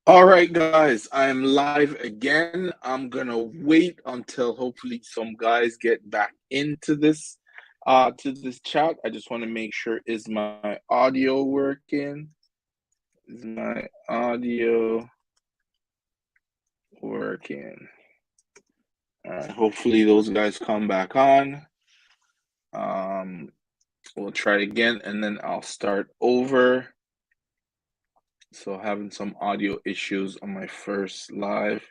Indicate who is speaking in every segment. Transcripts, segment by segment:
Speaker 1: All right, guys, I'm live again. I'm gonna wait until hopefully some guys get back into this chat. I just want to make sure, is my audio working? Is my audio working? All right, hopefully those guys come back on. Um, we'll try it again and then I'll start over. So having some audio issues on my first live.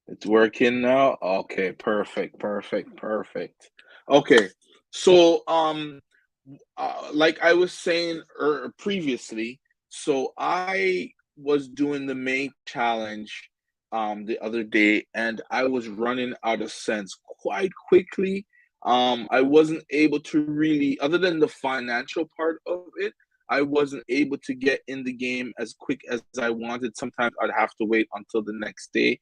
Speaker 1: It's working now. Okay, perfect. Okay, so like I was saying previously, so I was doing the main challenge the other day, and I was running out of sense quite quickly. I wasn't able to really, other than the financial part of it, I wasn't able to get in the game as quick as I wanted. Sometimes I'd have to wait until the next day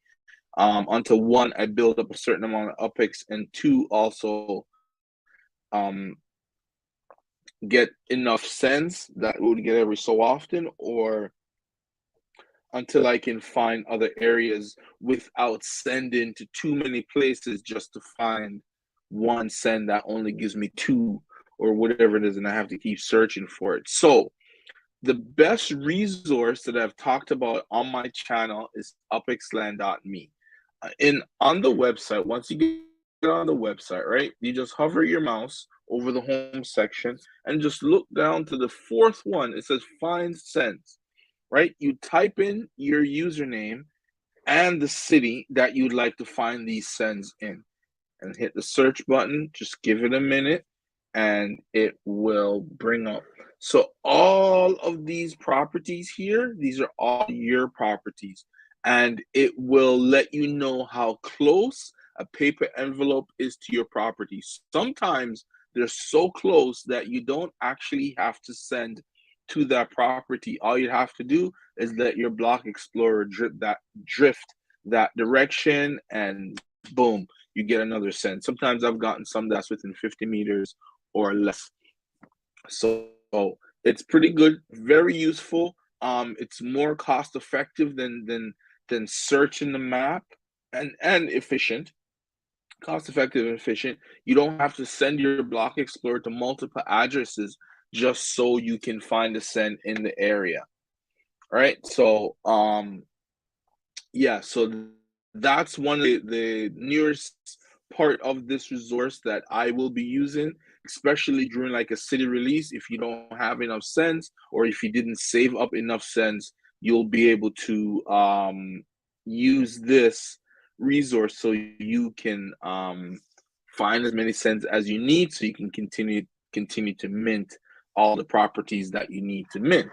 Speaker 1: until one, I build up a certain amount of UPIX, and two, also um, get enough sense that would get every so often, or until I can find other areas without sending to too many places just to find one send that only gives me two or whatever it is, and I have to keep searching for it. So the best resource that I've talked about on my channel is upxland.me. On the website, once you get on the website, right, you just hover your mouse over the home section and just look down to the fourth one. It says find sends, right? You type in your username and the city that you'd like to find these sends in and hit the search button. Just give it a minute and it will bring up. So all of these properties here, these are all your properties, and it will let you know how close a paper envelope is to your property. Sometimes they're so close that you don't actually have to send to that property. All you have to do is let your block explorer drift that direction, and boom, you get another send. Sometimes I've gotten some that's within 50 meters or less. So it's pretty good, very useful. It's more cost effective than searching the map, and efficient. Cost effective and efficient. You don't have to send your block explorer to multiple addresses just so you can find a send in the area. All right. So yeah, so that's one of the newest part of this resource that I will be using, especially during like a city release. If you don't have enough cents, or if you didn't save up enough cents, you'll be able to use this resource so you can find as many cents as you need, so you can continue to mint all the properties that you need to mint.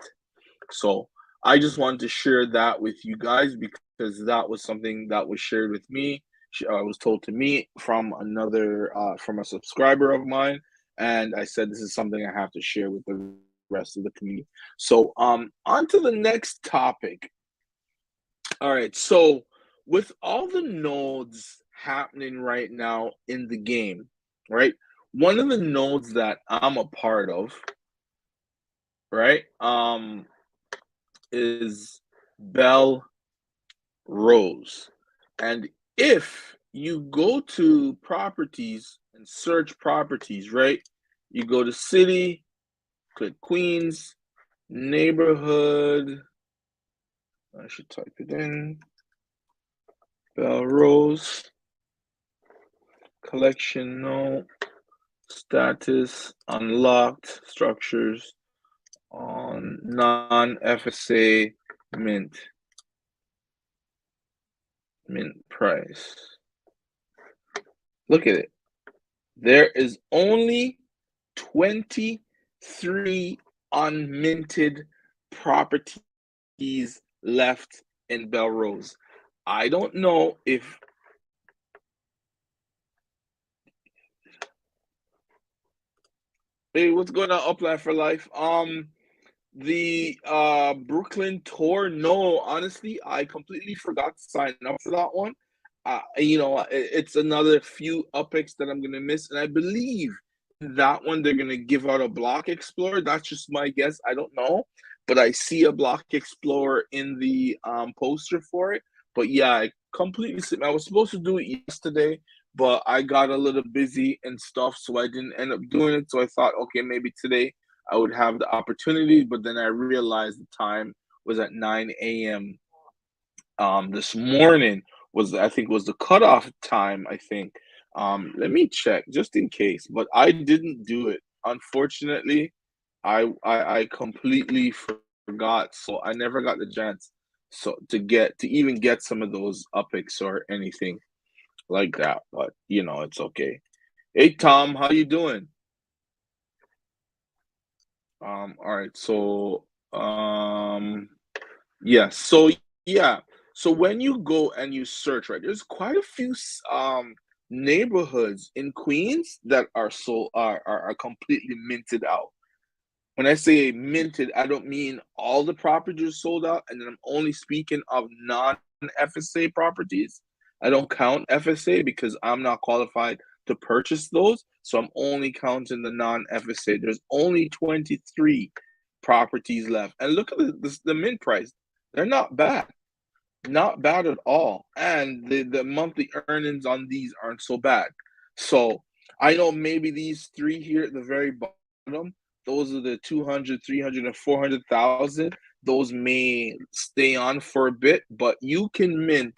Speaker 1: So I just wanted to share that with you guys because that was something that was shared with me. Was told to me from from a subscriber of mine, and I said this is something I have to share with the rest of the community. So on to the next topic. All right, so with all the nodes happening right now in the game, right? One of the nodes that I'm a part of, right? Is Bellerose. And if you go to properties and search properties, right? You go to city, click Queens, neighborhood. I should type it in. Bellerose, collection note, status, unlocked, structures on non-FSA mint price. Look at it. There is only 23 unminted properties left in Bellerose. I don't know if hey, what's going on, Upland for Life? The Brooklyn tour, no, honestly, I completely forgot to sign up for that one. It's another few UPIX that I'm gonna miss, and I believe that one they're gonna give out a block explorer. That's just my guess. I don't know, but I see a Block Explorer in the poster for it. But yeah, I completely slipped. I was supposed to do it yesterday, but I got a little busy and stuff, so I didn't end up doing it. So I thought, okay, maybe today I would have the opportunity, but then I realized the time was at 9 a.m. This morning was, I think, was the cutoff time, I think. Let me check just in case, but I didn't do it. Unfortunately, I completely forgot, so I never got the chance to even get some of those upics or anything like that. But it's okay. Hey Tom, how you doing? All right, so yeah, so yeah, so when you go and you search, right, there's quite a few neighborhoods in Queens that are completely minted out. When I say minted, I don't mean all the properties are sold out, and then I'm only speaking of non-FSA properties. I don't count FSA because I'm not qualified to purchase those, so I'm only counting the non-FSA. There's only 23 properties left, and look at the mint price. They're not bad. Not bad at all. And the monthly earnings on these aren't so bad. So I know maybe these three here at the very bottom, those are the 200, 300, and 400,000. Those may stay on for a bit, but you can mint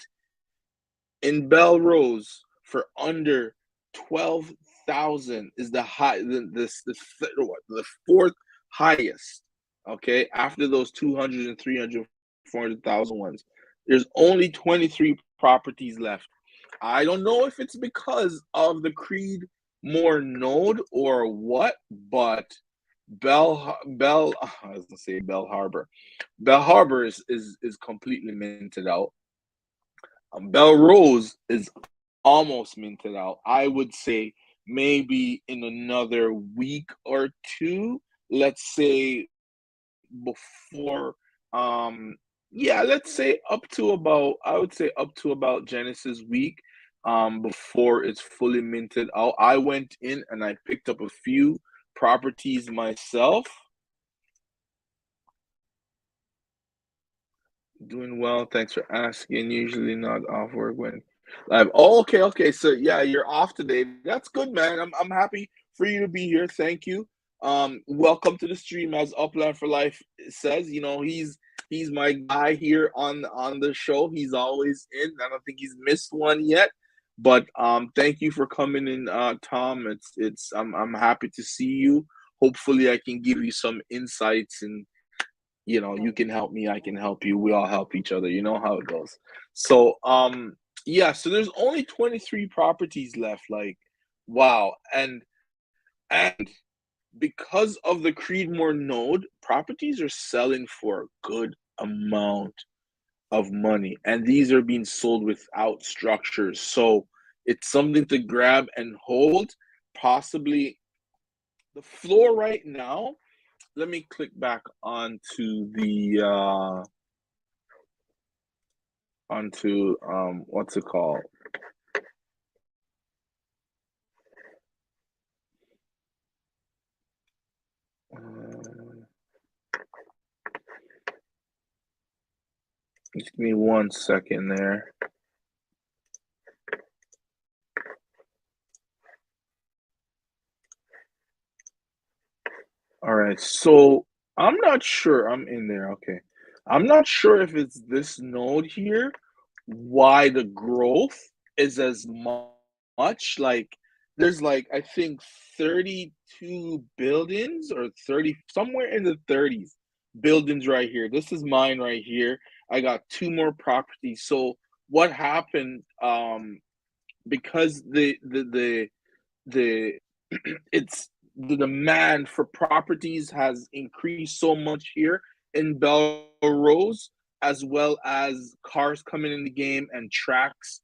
Speaker 1: in Bellerose for under 12,000 is the high the fourth highest. Okay, after those 200 and 300, 400,000 ones, there's only 23 properties left. I don't know if it's because of the Creed more node or what, but I was gonna say Bell Harbor. Bell Harbor is completely minted out. Bellerose is almost minted out. I would say maybe in another week or two. Let's say before, yeah, let's say up to about, I would say up to about Genesis week, before it's fully minted out. I went in and I picked up a few properties myself. Doing well. Thanks for asking. Usually not off work when live. Oh, okay, okay. So yeah, you're off today. That's good, man. I'm happy for you to be here. Thank you. Welcome to the stream, as Upland for Life says. He's my guy here on the show. He's always in. I don't think he's missed one yet. But thank you for coming in, Tom. I'm happy to see you. Hopefully, I can give you some insights, and you can help me, I can help you, we all help each other. You know how it goes. So yeah, so there's only 23 properties left. Like, wow. And because of the Creedmoor node, properties are selling for a good amount of money, and these are being sold without structures. So it's something to grab and hold. Possibly the floor right now, let me click back onto the onto what's it called? Just give me 1 second there. All right, so I'm not sure. I'm in there. Okay, I'm not sure if it's this node here, why the growth is as much. Like, there's like, I think 32 buildings, or 30, somewhere in the 30s buildings right here. This is mine right here. I got two more properties. So what happened, because the it's the demand for properties has increased so much here in Belrose, as well as cars coming in the game and tracks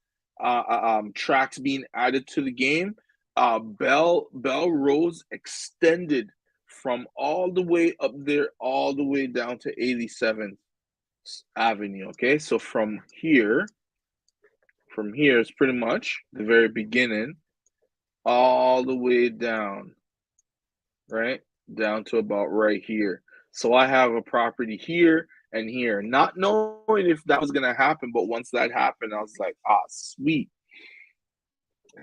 Speaker 1: being added to the game. Belrose extended from all the way up there, all the way down to 87th Avenue. Okay, so from here is pretty much the very beginning, all the way down, right? Down to about right here. So I have a property here and here, not knowing if that was going to happen. But once that happened, I was like, ah, sweet.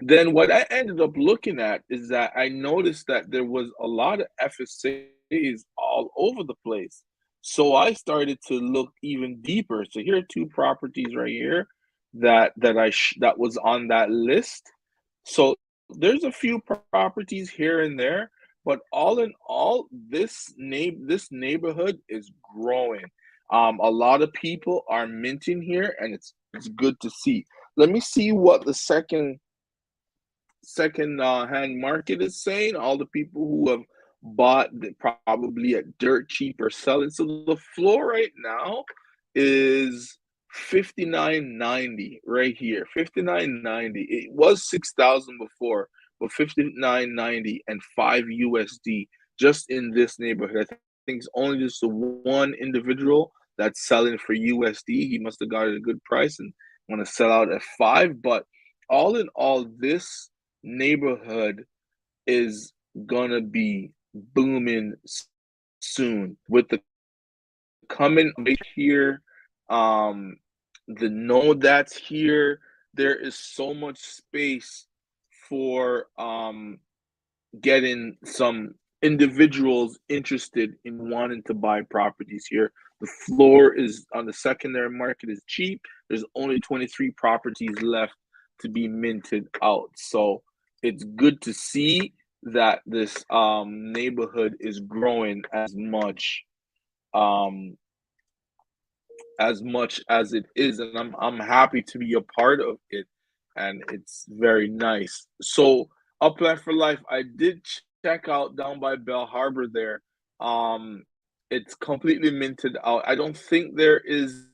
Speaker 1: Then what I ended up looking at is that I noticed that there was a lot of FSAs all over the place. So I started to look even deeper. So here are two properties right here that was on that list. So there's a few properties here and there, but all in all, this neighborhood is growing. A lot of people are minting here, and it's good to see. Let me see what the second hand market is saying. All the people who have bought probably at dirt cheap or selling. So the floor right now is 59.90 right here. 59.90. It was 6,000 before, but 59.90 and 5 USD just in this neighborhood. I think it's only just the one individual that's selling for USD. He must have got it at a good price and want to sell out at 5. But all in all, this neighborhood is gonna be booming soon with the coming here, the node that's here. There is so much space for getting some individuals interested in wanting to buy properties here. The floor is on the secondary market is cheap. There's only 23 properties left to be minted out. So it's good to see that this neighborhood is growing um, as much as it is, and I'm happy to be a part of it, and it's very nice. So Upland for Life, I did check out down by Bell Harbor there. Um, it's completely minted out. I don't think there is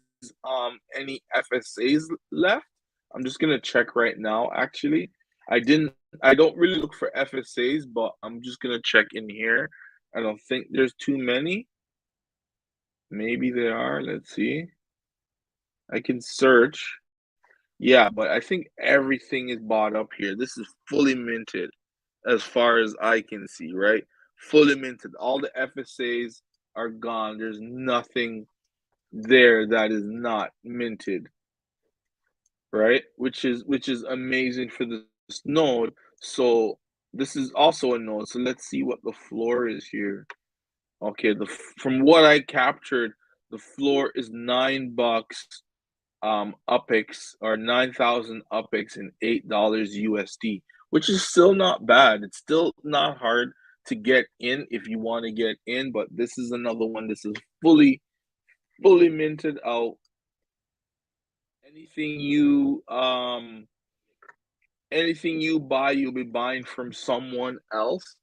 Speaker 1: any FSAs left. I'm just gonna check right now. Actually, I didn't. I don't really look for FSAs, but I'm just gonna check in here. I don't think there's too many. Maybe there are. Let's see. I can search. Yeah, but I think everything is bought up here. This is fully minted as far as I can see, right? Fully minted. All the FSAs are gone. There's nothing there that is not minted, right? Which is amazing for this node. So this is also a node. So let's see what the floor is here. Okay, from what I captured, the floor is $9 UPIX or 9,000 UPIX and $8 USD, which is still not bad. It's still not hard to get in if you want to get in, but this is another one. This is fully minted out. Anything you buy, you'll be buying from someone else.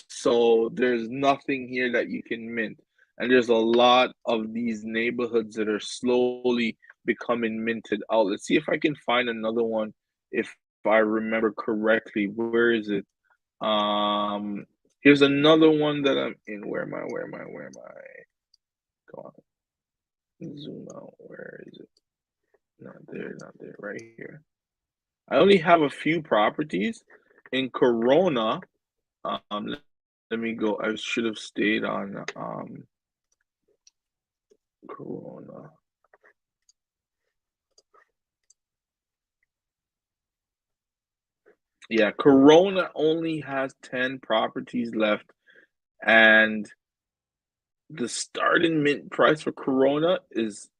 Speaker 1: So there's nothing here that you can mint. And there's a lot of these neighborhoods that are slowly becoming minted out. Let's see if I can find another one if I remember correctly. Where is it? Here's another one that I'm in. Where am I? Go on. Zoom out. Where is it? Not there, right here. I only have a few properties in Corona. Let me go. I should have stayed on Corona. Yeah, Corona only has 10 properties left, and the starting mint price for Corona is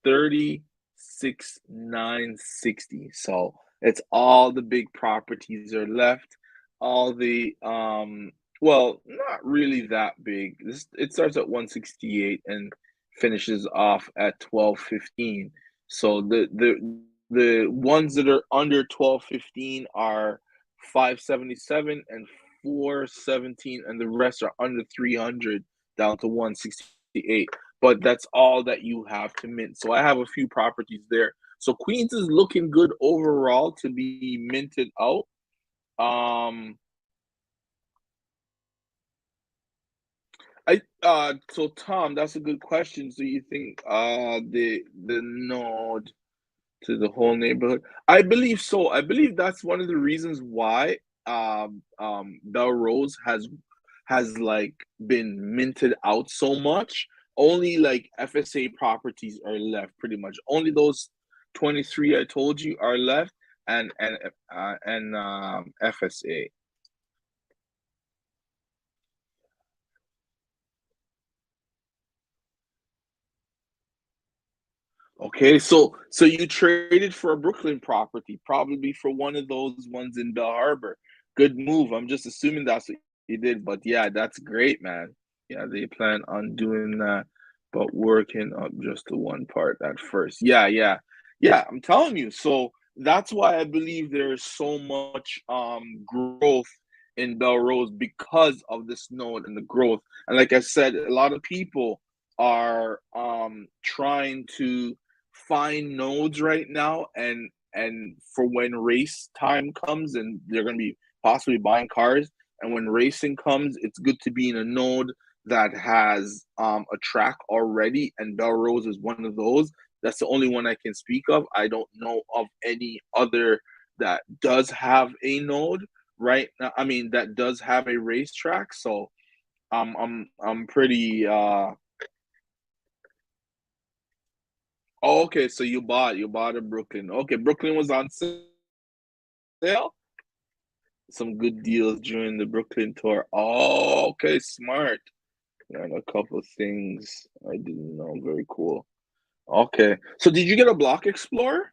Speaker 1: 36,960. So it's all the big properties are left. All the well, not really that big. It starts at 168 and finishes off at 1215. So the ones that are under 1215 are 577 and 417, and the rest are under 300 down to 168. But that's all that you have to mint. So I have a few properties there. So Queens is looking good overall to be minted out. So Tom, that's a good question. So you think the node to the whole neighborhood? I believe so. I believe that's one of the reasons why Bellerose has like been minted out so much. Only like FSA properties are left, pretty much. Only those 23 I told you are left, and FSA. Okay, so you traded for a Brooklyn property, probably for one of those ones in Bell Harbor. Good move. I'm just assuming that's what you did, but yeah, that's great, man. Yeah, they plan on doing that, but working up just the one part at first. Yeah, yeah, yeah. I'm telling you. So that's why I believe there is so much growth in Bellerose because of this node and the growth. And like I said, a lot of people are trying to find nodes right now, and for when race time comes and they're going to be possibly buying cars, and when racing comes, it's good to be in a node that has a track already, and Belrose is one of those. That's the only one I can speak of. I don't know of any other that does have a node right now. I mean, that does have a racetrack. So I'm pretty Oh, okay, so you bought a Brooklyn. Okay, Brooklyn was on sale. Some good deals during the Brooklyn tour. Oh, okay, smart. Learned a couple of things I didn't know. Very cool. Okay, so did you get a Block Explorer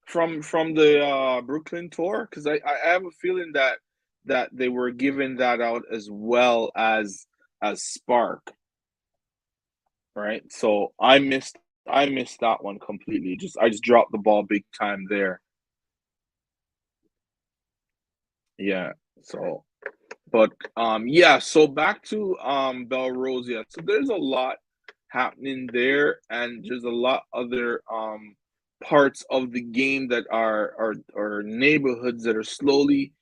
Speaker 1: from the Brooklyn tour? Because I have a feeling that they were giving that out as well as Spark, right? So I missed that one completely. I just dropped the ball big time there. Yeah. So, but yeah, so back to Belrose. Yeah. So there's a lot happening there, and there's a lot other parts of the game that are neighborhoods that are slowly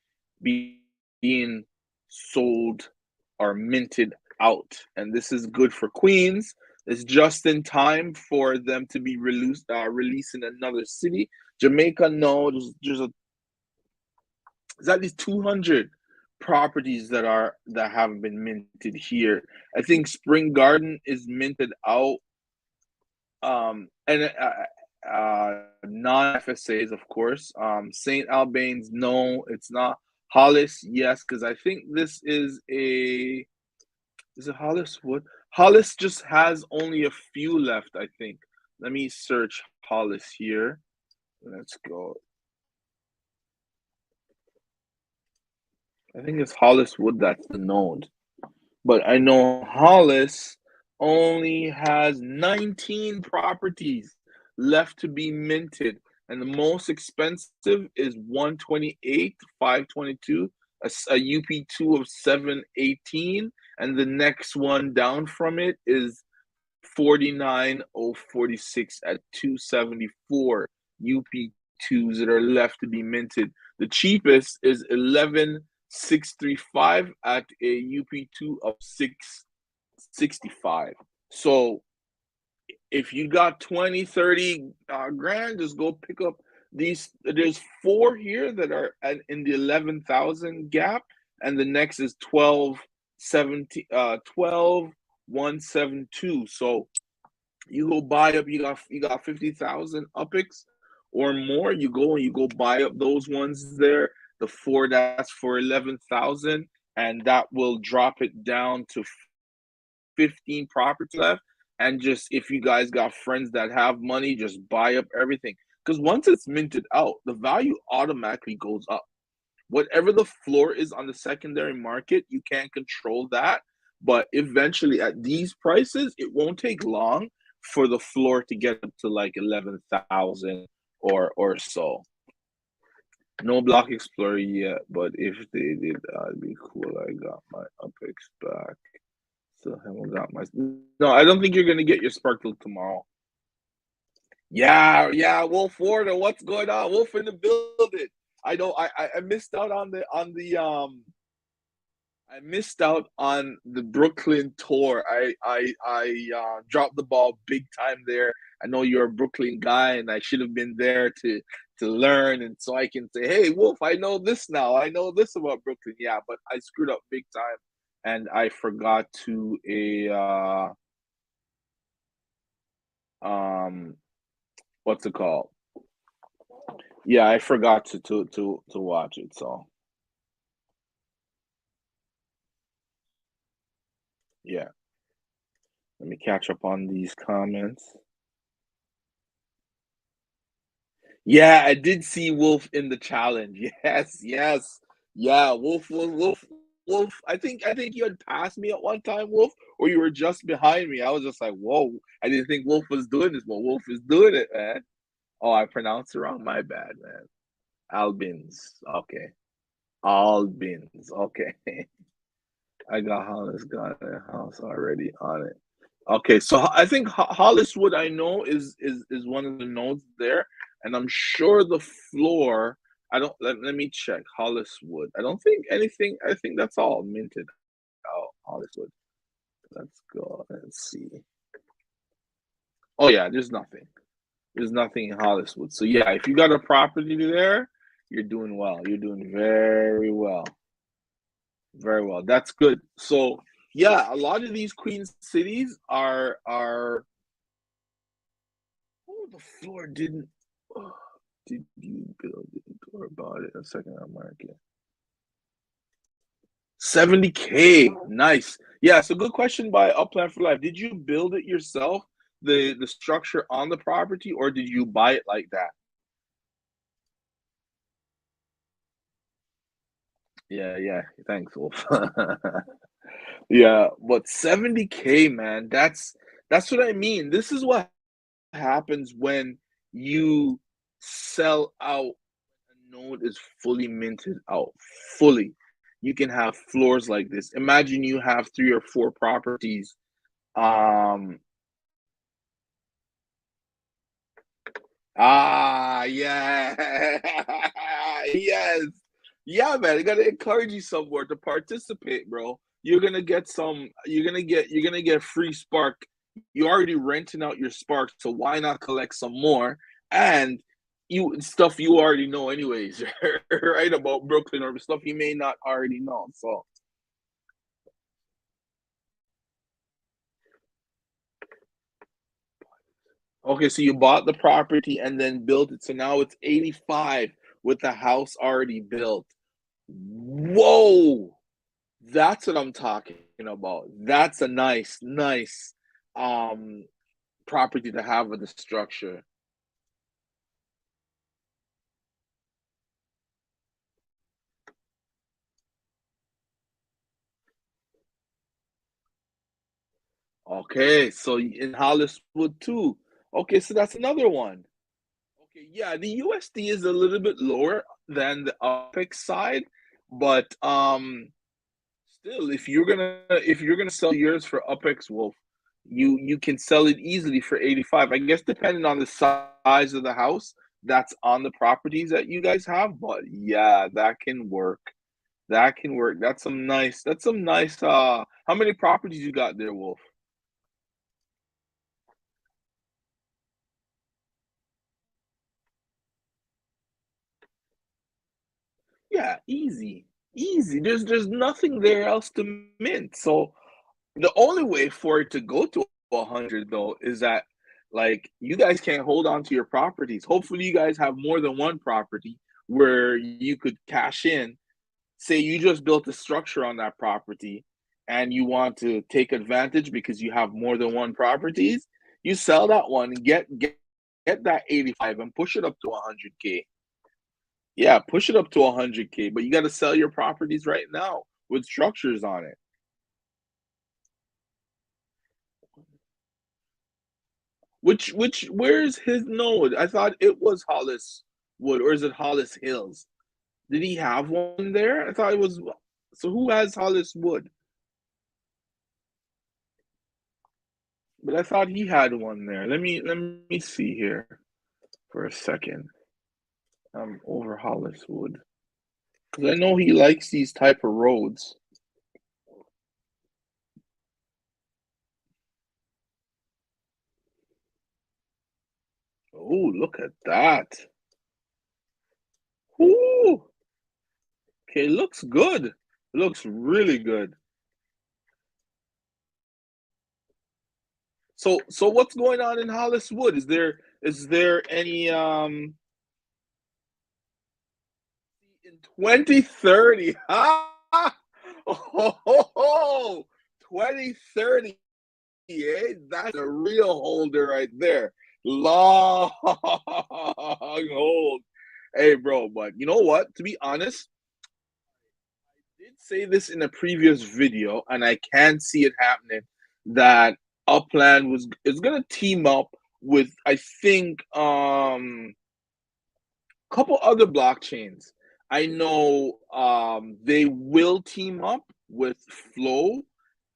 Speaker 1: being sold or minted out. And this is good for Queens. It's just in time for them to be releasing another city. Jamaica, no, there's at least 200 properties that haven't been minted here. I think Spring Garden is minted out, and non FSAs, of course. St. Albans, no, it's not. Hollis, yes, because I think this is it Hollis Wood? Hollis just has only a few left, I think. Let me search Hollis here. Let's go. I think it's Hollis Wood that's the node. But I know Hollis only has 19 properties left to be minted, and the most expensive is 128, 522, a UP2 of 718, and the next one down from it is 49046 at 274 UP2s that are left to be minted. The cheapest is 11635 at a UP2 of 665. So if you got 20, 30 grand, just go pick up these. There's four here that are in the 11,000 gap, and the next is 12,172. So you go buy up, you got 50,000 UPIX or more. You go and you go buy up those ones there. The four that's for 11,000, and that will drop it down to 15 properties left. And just if you guys got friends that have money, just buy up everything. Because once it's minted out, the value automatically goes up. Whatever the floor is on the secondary market, you can't control that. But eventually, at these prices, it won't take long for the floor to get up to like 11,000 or so. No Block Explorer yet, but if they did, that'd be cool. I got my Upex back. Still haven't got my. No, I don't think you're gonna get your Sparkle tomorrow. Yeah, yeah, Wolf Warder, what's going on? Wolf in the building. I know I missed out I missed out on the Brooklyn tour. I dropped the ball big time there. I know you're a Brooklyn guy, and I should have been there to learn, and so I can say, "Hey, Wolf, I know this now. I know this about Brooklyn." Yeah, but I screwed up big time. and I forgot to um what's it called? Yeah, I forgot to watch it. So yeah, let me catch up on these comments. Yeah, I did see Wolf in the challenge. Yes, yes. Yeah, Wolf. I think you had passed me at one time, Wolf, or you were just behind me. I was just like, whoa. I didn't think Wolf was doing this, but Wolf is doing it, man. Oh, I pronounced it wrong. My bad, man. Albins. Okay. Albins. Okay. I got Hollis got a house already on it. Okay, so I think Holliswood I know is one of the nodes there, and I'm sure the floor. I don't let me check Holliswood. I don't think anything. I think that's all minted out Holliswood. Let's go and see. Oh yeah, there's nothing. There's nothing in Holliswood. So yeah, if you got a property there, you're doing well. You're doing very well. Very well. That's good. So yeah, a lot of these queen cities are oh the floor didn't oh, did you build it or bought it a second on market? 70K. Nice. Yeah, so good question by Upland for Life. Did you build it yourself, the structure on the property, or did you buy it like that? Yeah, yeah. Thanks, Wolf. Yeah, but 70K, man, that's what I mean. This is what happens when you sell out a node is fully minted out fully. You can have floors like this. Imagine you have 3 or 4 properties. um yeah. Yes. Yeah, man, I gotta encourage you somewhere to participate, bro. You're gonna get free spark. You're already renting out your spark, so why not collect some more? And you stuff you already know anyways, right? About Brooklyn or stuff you may not already know. So okay, so you bought the property and then built it. So now it's 85 with the house already built. Whoa! That's what I'm talking about. That's a nice um property to have with the structure. Okay, so in Hollywood too. Okay, so that's another one. Okay, yeah, the USD is a little bit lower than the Apex side, but still, if you're gonna sell yours for Upex Wolf, you can sell it easily for 85. I guess depending on the size of the house that's on the properties that you guys have, but yeah, that can work. That can work. That's some nice how many properties you got there, Wolf? Yeah, easy. Easy. There's nothing there else to mint. So the only way for it to go to 100 though is that like you guys can't hold on to your properties. Hopefully you guys have more than one property where you could cash in. Say you just built a structure on that property and you want to take advantage because you have more than one properties, you sell that one, get that 85 and push it up to 100K. Yeah, push it up to 100K, but you got to sell your properties right now with structures on it. Where's his node? I thought it was Hollis Wood, or is it Hollis Hills? Did he have one there? I thought it was. So who has Hollis Wood? But I thought he had one there. Let me see here for a second. Over Hollis Wood because I know he likes these type of roads. Oh, look at that. Ooh, okay, looks good. Looks really good. So what's going on in Holliswood? Is there any in 2030? Oh, 2030, eh? That's a real holder right there. Long hold. Hey, bro, but you know what? To be honest, I did say this in a previous video, and I can see it happening that Upland is gonna team up with, I think, couple other blockchains. I know they will team up with Flow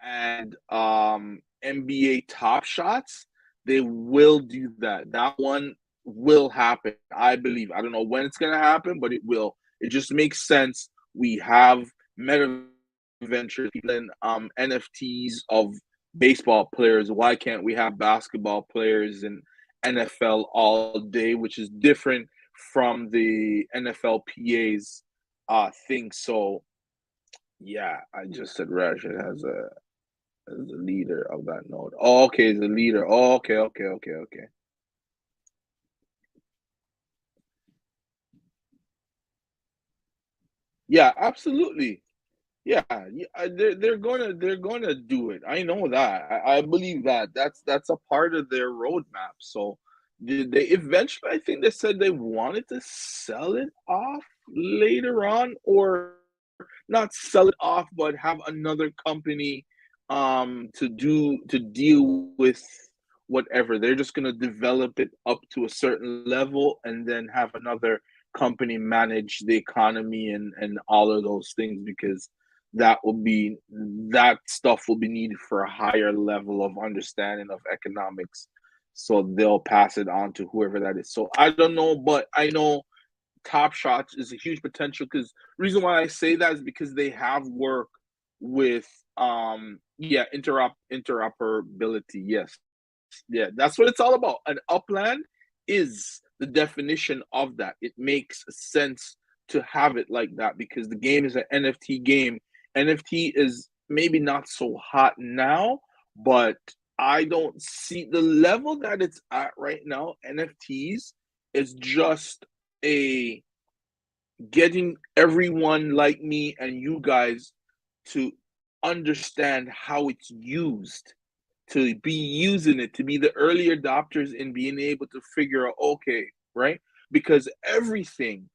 Speaker 1: and NBA Top Shots. They will do that. That one will happen, I believe. I don't know when it's gonna happen, but it will. It just makes sense. We have meta ventures, people in NFTs of baseball players. Why can't we have basketball players in NFL all day, which is different from the NFLPA's thing. So yeah, I just said Rashid as the leader of that node. Oh, okay, the leader. Oh, okay. Yeah, absolutely. Yeah, they're gonna do it. I know that. I believe that. That's a part of their roadmap. So they eventually, I think they said they wanted to sell it off later on, or not sell it off, but have another company to deal with whatever. They're just gonna develop it up to a certain level and then have another company manage the economy and all of those things, because that stuff will be needed for a higher level of understanding of economics. So they'll pass it on to whoever that is. So I don't know, but I know Top Shots is a huge potential, because reason why I say that is because they have work with yeah, interoperability. Yes. Yeah, that's what it's all about. An upland is the definition of that. It makes sense to have it like that because the game is an NFT game. NFT is maybe not so hot now, but I don't see the level that it's at right now. NFTs is just a getting everyone like me and you guys to understand how it's used, to be using it, to be the early adopters in being able to figure out, okay, right? Because everything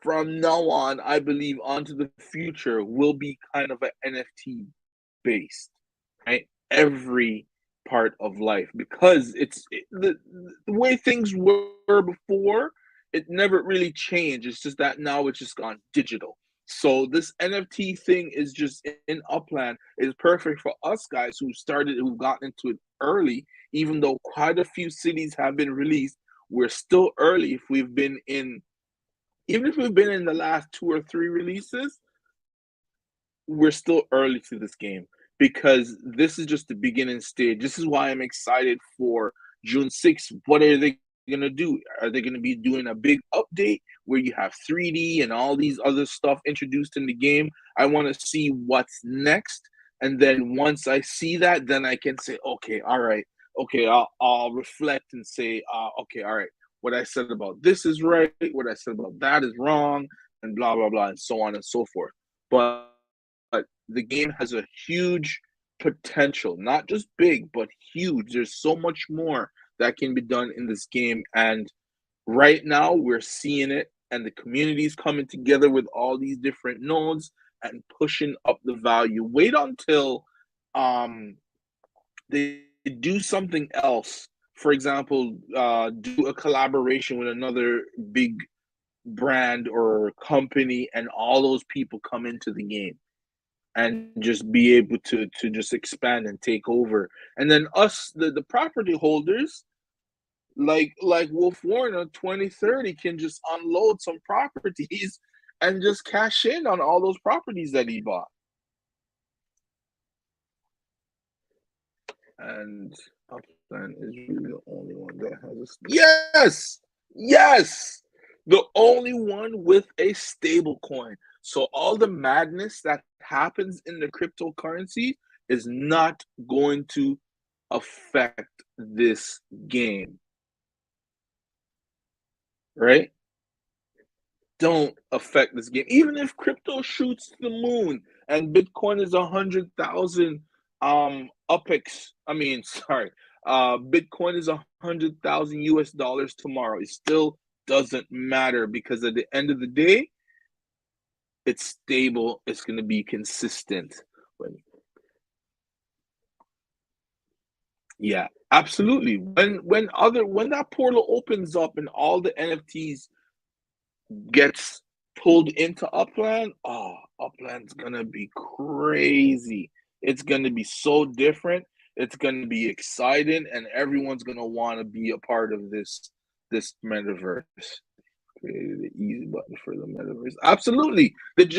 Speaker 1: from now on, I believe, onto the future will be kind of an NFT based, right? Every part of life, because the way things were before, it never really changed. It's just that now it's just gone digital. So this NFT thing is just in Upland is perfect for us guys who've gotten into it early. Even though quite a few cities have been released, we're still early. If we've been in Even if we've been in the last two or three releases, we're still early to this game because this is just the beginning stage. This is why I'm excited for June 6th. What are they going to do? Are they going to be doing a big update where you have 3D and all these other stuff introduced in the game? I want to see what's next. And then once I see that, then I can say, okay, all right. Okay, I'll reflect and say, okay, all right. What I said about this is right. What I said about that is wrong, and blah, blah, blah, and so on and so forth. But the game has a huge potential, not just big, but huge. There's so much more that can be done in this game. And right now, we're seeing it, and the community is coming together with all these different nodes and pushing up the value. Wait until um, they do something else. For example, do a collaboration with another big brand or company, and all those people come into the game and just be able to just expand and take over. And then us, the property holders, like Wolf Warner 2030 can just unload some properties and just cash in on all those properties that he bought. And Upland is really the only one that has a yes, the only one with a stable coin. So all the madness that happens in the cryptocurrency is not going to affect this game, right? Don't affect this game. Even if crypto shoots to the moon and Bitcoin is 100,000 UPX, I mean, sorry, Bitcoin is 100,000 US dollars tomorrow. It still doesn't matter because at the end of the day, it's stable. It's going to be consistent. Yeah, absolutely. When that portal opens up and all the NFTs gets pulled into Upland, oh, Upland's gonna be crazy. It's gonna be so different. It's gonna be exciting, and everyone's gonna want to be a part of this metaverse. Created the easy button for the metaverse. Absolutely. It's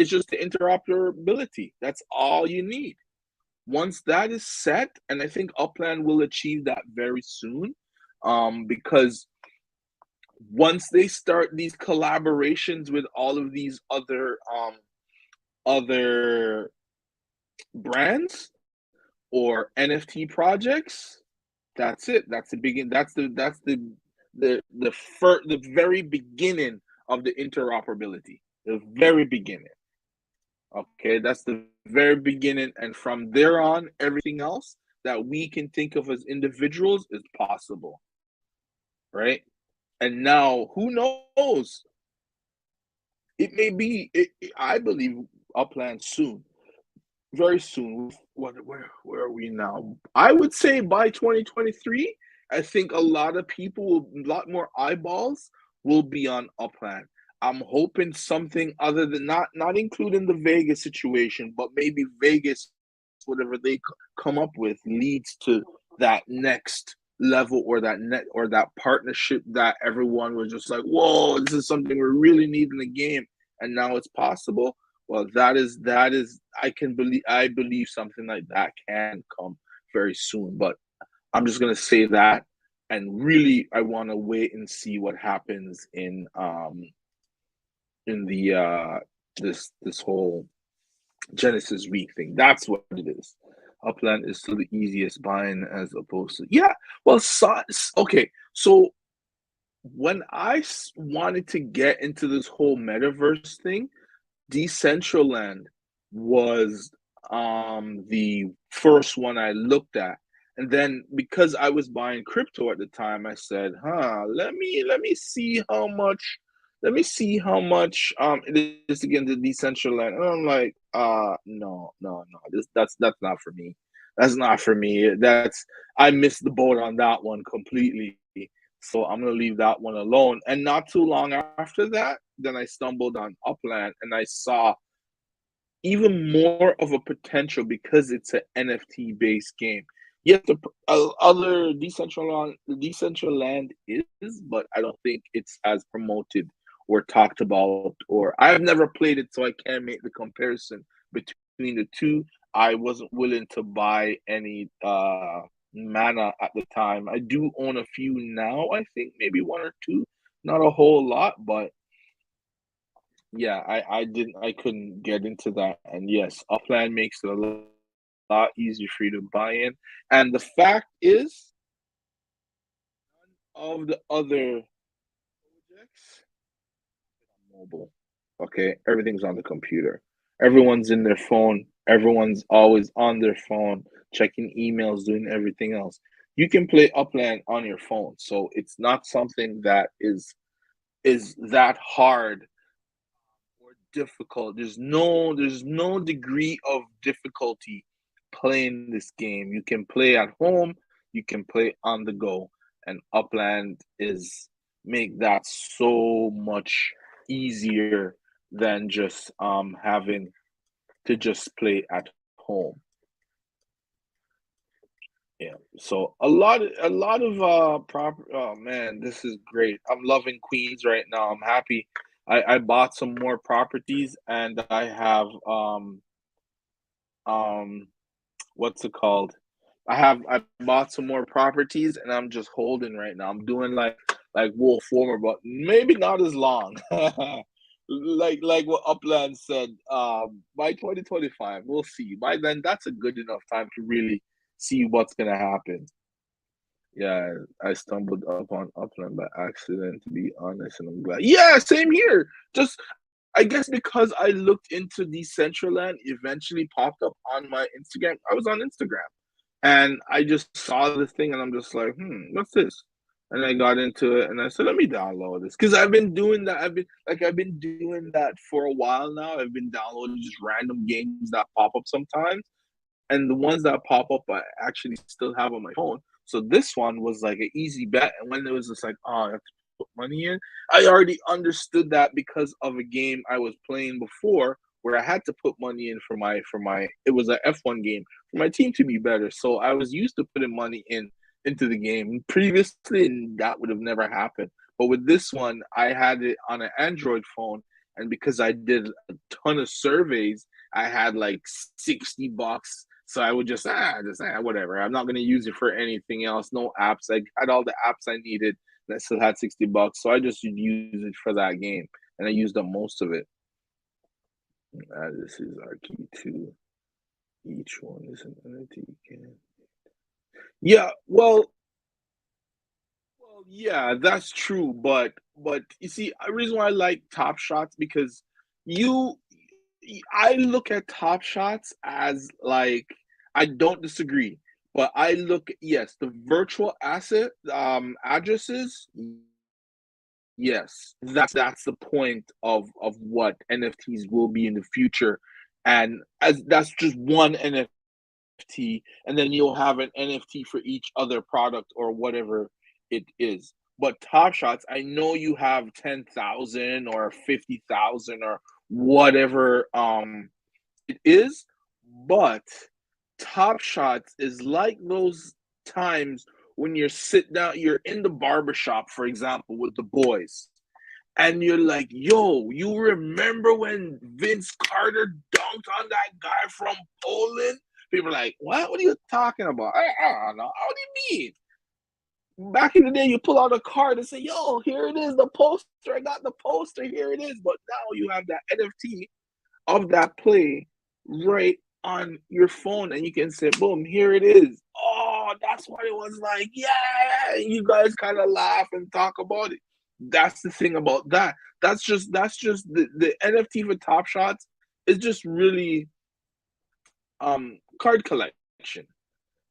Speaker 1: just the interoperability. That's all you need. Once that is set, and I think Upland will achieve that very soon, because once they start these collaborations with all of these other brands or NFT projects, that's it. That's the begin. The very beginning of the interoperability. The very beginning. Okay, that's the very beginning, and from there on, everything else that we can think of as individuals is possible, right? And now, who knows? It may be. I believe Upland soon, very soon. Where are we now? I would say by 2023, I think a lot of people, a lot more eyeballs will be on Upland. I'm hoping something other than not including the Vegas situation, but maybe Vegas, whatever they come up with, leads to that next level or that partnership that everyone was just like, whoa, this is something we really need in the game, and now it's possible. Well, that is I believe something like that can come very soon. But I'm just gonna say that, and really I want to wait and see what happens in the this whole Genesis week thing. That's what it is. Upland is still the easiest buying as opposed to, yeah. Well, okay. So when I wanted to get into this whole metaverse thing, Decentraland was the first one I looked at. And then because I was buying crypto at the time, I said, let me see how much it is to get into Decentraland. And I'm like, no. That's not for me. That's not for me. I missed the boat on that one completely. So I'm gonna leave that one alone. And not too long after that, then I stumbled on Upland and I saw even more of a potential because it's an NFT based game. Yes, the other Decentraland is, but I don't think it's as promoted or talked about. Or I've never played it, so I can't make the comparison between the two. I wasn't willing to buy any mana at the time. I do own a few now. I think maybe one or two, not a whole lot, but yeah, I couldn't get into that. And yes, Upland makes it a lot easier for you to buy in. And the fact is, of the other projects on mobile. Okay, everything's on the computer. Everyone's in their phone. Everyone's always on their phone, checking emails, doing everything else. You can play Upland on your phone, so it's not something that is that hard or difficult. There's no degree of difficulty playing this game. You can play at home, you can play on the go, and Upland is make that so much easier than just having to just play at home. Yeah. So a lot of proper oh man, this is great. I'm loving Queens right now. I'm happy. I bought some more properties and I have um what's it called? I bought some more properties and I'm just holding right now. I'm doing like Wolf Warmer, but maybe not as long. Like what Upland said, by 2025, we'll see. By then, that's a good enough time to really see what's gonna happen. Yeah, I stumbled upon Upland by accident, to be honest, and I'm glad. Yeah, same here. Just I guess because I looked into Decentraland, eventually popped up on my Instagram. I was on Instagram and I just saw this thing and I'm just like, what's this? And I got into it and I said, let me download this. Because I've been doing that. I've been doing that for a while now. I've been downloading just random games that pop up sometimes. And the ones that pop up I actually still have on my phone. So this one was like an easy bet. And when it was just like, oh, I have to put money in, I already understood that because of a game I was playing before where I had to put money in for my it was a F1 game for my team to be better. So I was used to putting money into the game. Previously, and that would have never happened. But with this one, I had it on an Android phone, and because I did a ton of surveys, I had like $60. So I would just whatever. I'm not gonna use it for anything else. No apps. I had all the apps I needed, and I still had $60. So I just use it for that game, and I used up most of it. This is our key two. Each one is an entity. Yeah, yeah, that's true. But you see, a reason why I like Top Shots because you I look at Top Shots as like I don't disagree, but I look yes, the virtual asset addresses, yes, that's the point of what NFTs will be in the future, and as that's just one NFT, and then you'll have an NFT for each other product or whatever it is. But Top Shots, I know you have 10,000 or 50,000 or whatever it is, but Top Shots is like those times when you're sit down, you're in the barbershop, for example, with the boys, and you're like, yo, you remember when Vince Carter dunked on that guy from Poland? People are like, what? What are you talking about? I don't know. What do you mean? Back in the day, you pull out a card and say, yo, here it is, the poster. I got the poster. Here it is. But now you have that NFT of that play right on your phone, and you can say, boom, here it is. Oh, that's what it was like. Yeah, you guys kind of laugh and talk about it. That's the thing about that. That's just the NFT for Top Shots is just really card collection.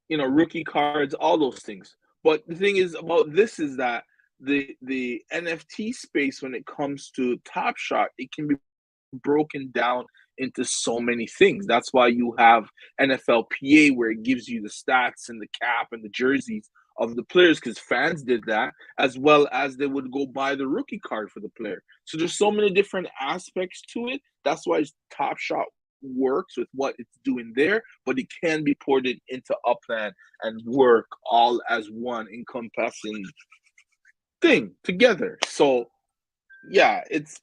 Speaker 1: Rookie cards, all those things. But the thing is about this is that the NFT space when it comes to Top Shot, it can be broken down into so many things. That's why you have NFLPA where it gives you the stats and the cap and the jerseys of the players because fans did that as well as they would go buy the rookie card for the player. So there's so many different aspects to it. That's why Top Shot works with what it's doing there, but it can be ported into Upland and work all as one encompassing thing together. So yeah, it's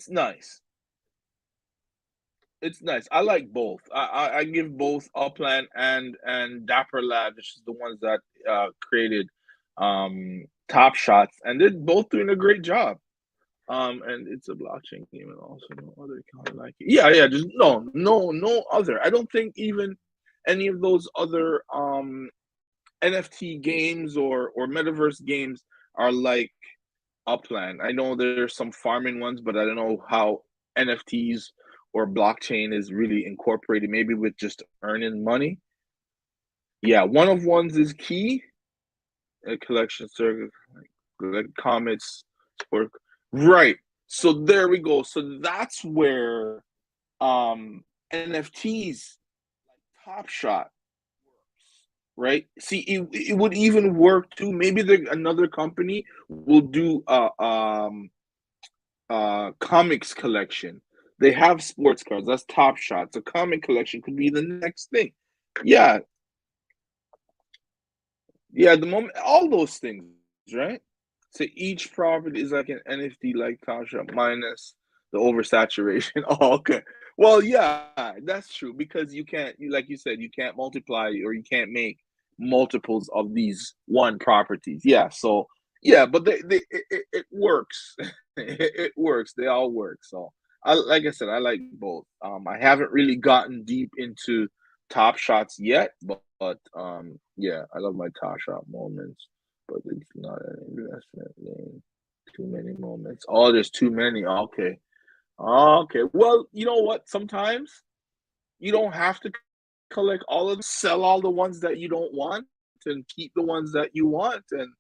Speaker 1: nice. It's nice. I like both. I give both Upland and Dapper Lab, which is the ones that created Top Shots, and they're both doing a great job. And it's a blockchain game, and also no other kind of like it. Yeah, yeah. Just no other. I don't think even any of those other NFT games or metaverse games are like Upland. I know there's some farming ones, but I don't know how NFTs or blockchain is really incorporated. Maybe with just earning money. Yeah, one of ones is key. A collection circuit, like comets, or right. So there we go. So that's where NFTs like Top Shot right? See, it would even work too. Maybe another company will do comics collection. They have sports cards. That's Top Shots. A comic collection could be the next thing. Yeah, yeah. The moment all those things, right? So each property is like an NFT, like Top Shot minus the oversaturation. Oh, okay. Well, yeah, that's true because you can't, like you said, you can't multiply or you can't make multiples of these one properties. Yeah, so yeah, but it works. It works. They all work. So like I said, I like both. I haven't really gotten deep into Top Shots yet, but yeah, I love my Top Shot moments, but it's not an investment lane. Too many moments. Oh, there's too many. Okay. Okay. Well, you know what? Sometimes you don't have to collect all of them. Sell all the ones that you don't want and keep the ones that you want, and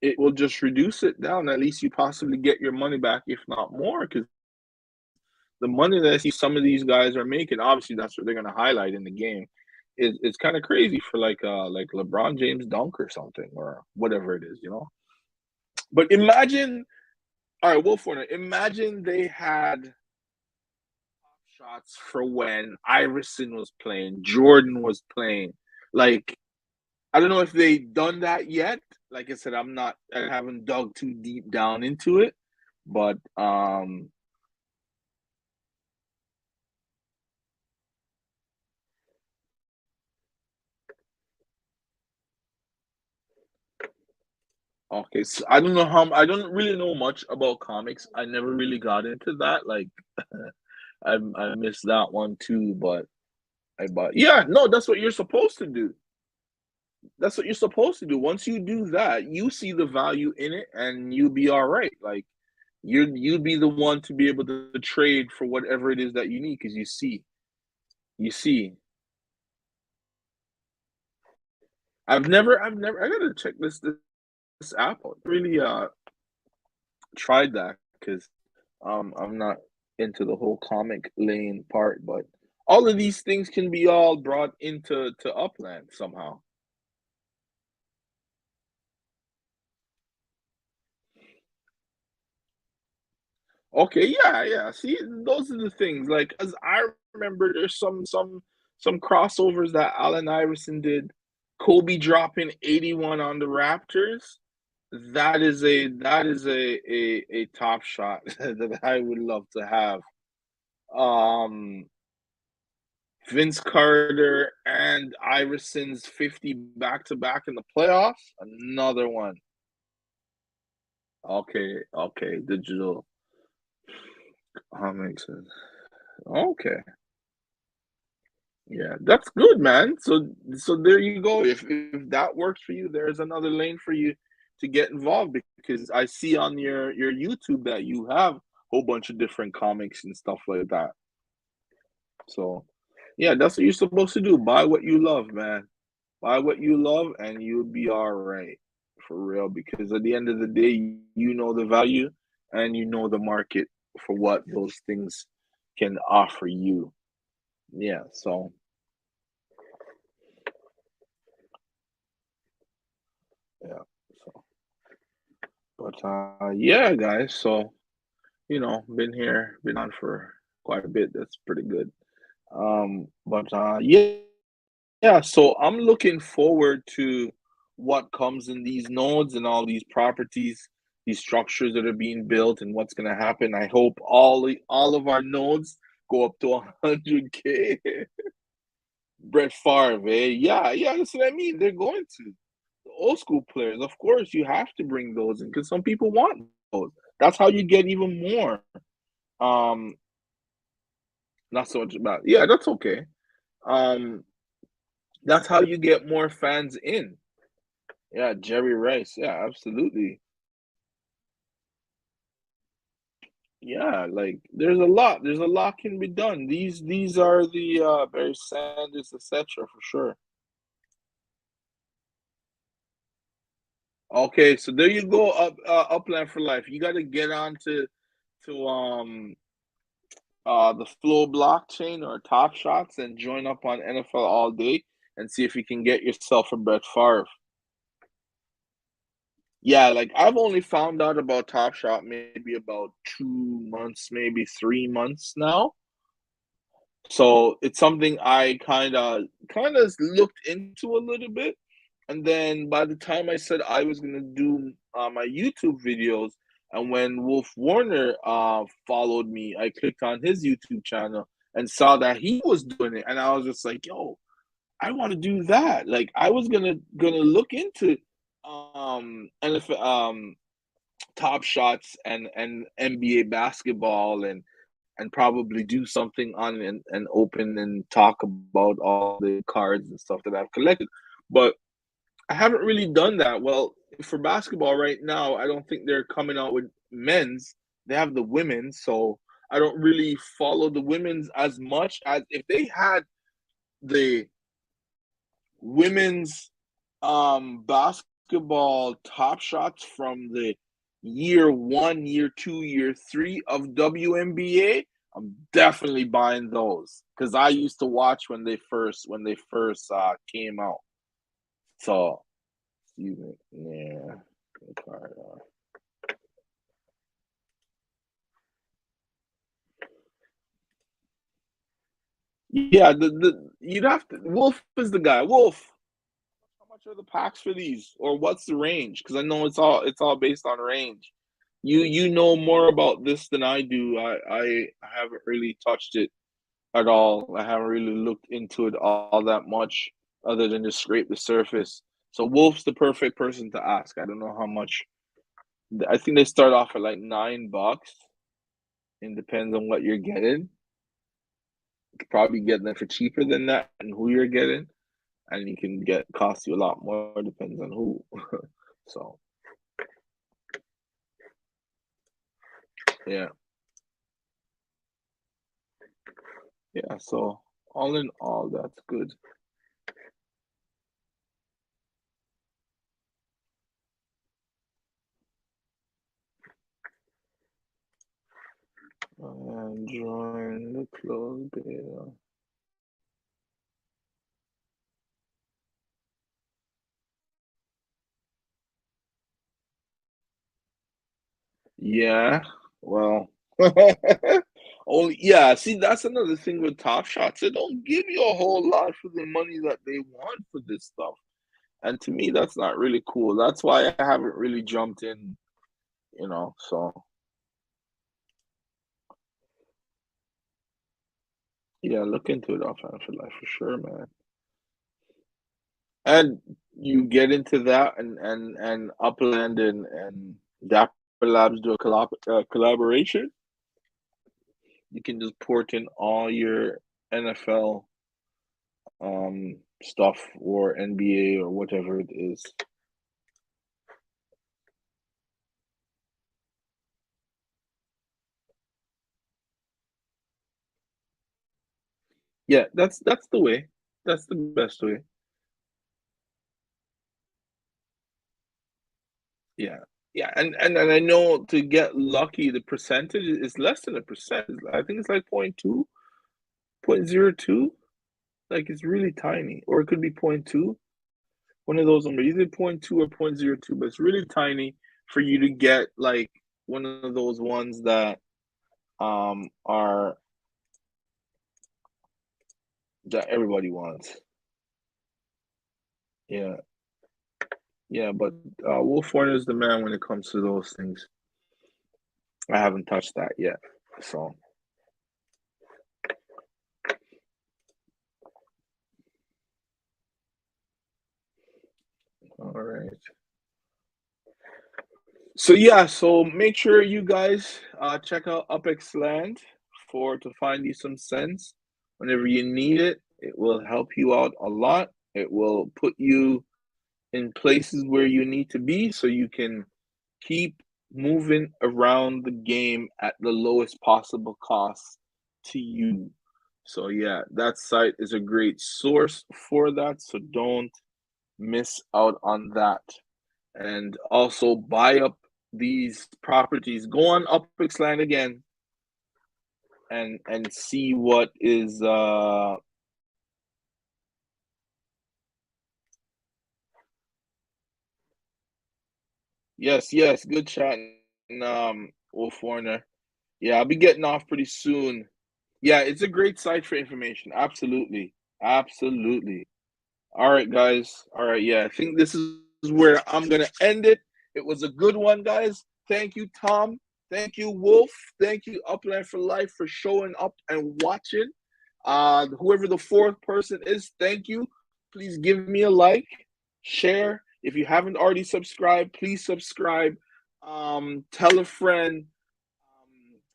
Speaker 1: it will just reduce it down. At least you possibly get your money back, if not more, because the money that I see some of these guys are making, obviously that's what they're gonna highlight in the game. It's kind of crazy for like LeBron James dunk or something or whatever it is, you know. But imagine, all right, Wolf Warner, imagine they had shots for when Iverson was playing, Jordan was playing. Like, I don't know if they done that yet. Like I said, I haven't dug too deep down into it, but okay, so I don't really know much about comics. I never really got into that. Like I missed that one too, but I bought yeah, no, that's what you're supposed to do. That's what you're supposed to do. Once you do that, you see the value in it and you'll be all right. Like you'd be the one to be able to trade for whatever it is that you need because you see. I gotta check this app out. Really tried that because I'm not into the whole comic lane part, but all of these things can be all brought into to Upland somehow. Okay, yeah, yeah. See, those are the things. Like, as I remember, there's some crossovers that Allen Iverson did. Kobe dropping 81 on the Raptors. That is a top shot that I would love to have. Um, Vince Carter and Iverson's 50 back to back in the playoffs. Another one. Okay, okay, digital comics. Okay, yeah, that's good, man. So there you go. If that works for you, there's another lane for you to get involved because I see on your YouTube that you have a whole bunch of different comics and stuff like that. So, yeah, that's what you're supposed to do. Buy what you love, man. Buy what you love, and you'll be all right for real. Because at the end of the day, you know the value and you know the market for what those things can offer you. Yeah. So, yeah. So, but yeah, guys. So, been on for quite a bit. That's pretty good. But yeah. Yeah, so I'm looking forward to what comes in these nodes and all these properties, these structures that are being built, and what's going to happen. I hope all of our nodes go up to 100K. Brett Favre, eh? Yeah, yeah, that's what I mean. They're going to. The old school players, of course, you have to bring those in because some people want those. That's how you get even more. Um, Not so much about, yeah, that's okay. Um, that's how you get more fans in. Yeah, Jerry Rice. Yeah, absolutely. Yeah, like there's a lot can be done. These are the Barry Sanders, etc. for sure. Okay, so there you go, Upland for life. You got to get on to the Flow blockchain or Top Shots and join up on NFL all day and see if you can get yourself a Brett Favre. Yeah, like I've only found out about Top Shot maybe about 2 months, maybe 3 months now. So it's something I kind of looked into a little bit, and then by the time I said I was gonna do my YouTube videos, and when Wolf Warner followed me, I clicked on his YouTube channel and saw that he was doing it, and I was just like, "Yo, I want to do that." Like I was gonna look into NFL Top Shots and NBA basketball and probably do something on and open and talk about all the cards and stuff that I've collected. But I haven't really done that. Well, for basketball right now, I don't think they're coming out with men's. They have the women's, so I don't really follow the women's as much as if they had the women's basketball top shots from the year one, year two, year three of WNBA. I'm definitely buying those because I used to watch when they first came out. So yeah, card. Yeah, the you'd have to. Wolf is the guy. Wolf. How much are the packs for these, or what's the range? Because I know it's all based on range. You know more about this than I do. I haven't really touched it at all. I haven't really looked into it all that much, other than just scrape the surface. So Wolf's the perfect person to ask. I don't know how much. I think they start off at like $9. It depends on what you're getting. You could probably get them for cheaper than that, and who you're getting, and you can get cost you a lot more. Depends on who. So yeah, yeah. So all in all, that's good. And join the closed beta. Yeah. Well. Only yeah. See, that's another thing with Top Shots. They don't give you a whole lot for the money that they want for this stuff. And to me, that's not really cool. That's why I haven't really jumped in. So yeah, look into it offline for life for sure, man. And you get into that, and Upland and Dapper Labs do a collaboration. You can just port in all your NFL stuff or NBA or whatever it is. Yeah, that's the way. That's the best way. Yeah. Yeah, and I know to get lucky, the percentage is less than a percent. I think it's like 0.2. Like it's really tiny, or it could be point 0.2. One of those numbers, either point 0.2 or 0.02, but it's really tiny for you to get like one of those ones that are that everybody wants. Yeah, yeah, but Wolf Warner is the man when it comes to those things. I haven't touched that yet, so all right. So yeah, so make sure you guys check out Upex Land for to find you some sense whenever you need it. It will help you out a lot. It will put you in places where you need to be so you can keep moving around the game at the lowest possible cost to you. So yeah, that site is a great source for that. So don't miss out on that. And also buy up these properties. Go on Upixland again and see what is yes, yes, good chat, Wolf Warner. Yeah, I'll be getting off pretty soon. Yeah, it's a great site for information. Absolutely. Absolutely. All right, guys. All right, yeah. I think this is where I'm gonna end it. It was a good one, guys. Thank you, Tom. Thank you, Wolf. Thank you, Upland for Life, for showing up and watching. Whoever the fourth person is, thank you. Please give me a like, share. If you haven't already subscribed, please subscribe. Tell a friend.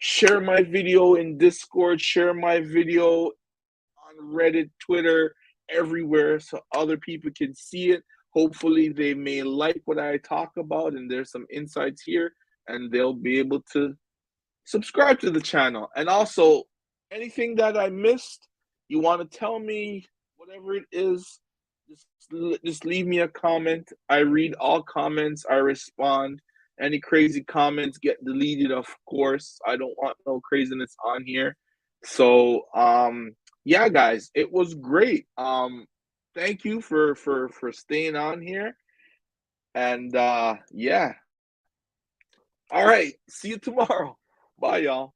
Speaker 1: share my video in Discord, share my video on Reddit, Twitter, everywhere, so other people can see it. Hopefully they may like what I talk about, and there's some insights here, and they'll be able to subscribe to the channel. And also, anything that I missed, you want to tell me, whatever it is, just leave me a comment. I read all comments, I respond. Any crazy comments get deleted, of course. I don't want no craziness on here. So yeah, guys, it was great. Thank you for staying on here. And yeah. All right, see you tomorrow. Bye, y'all.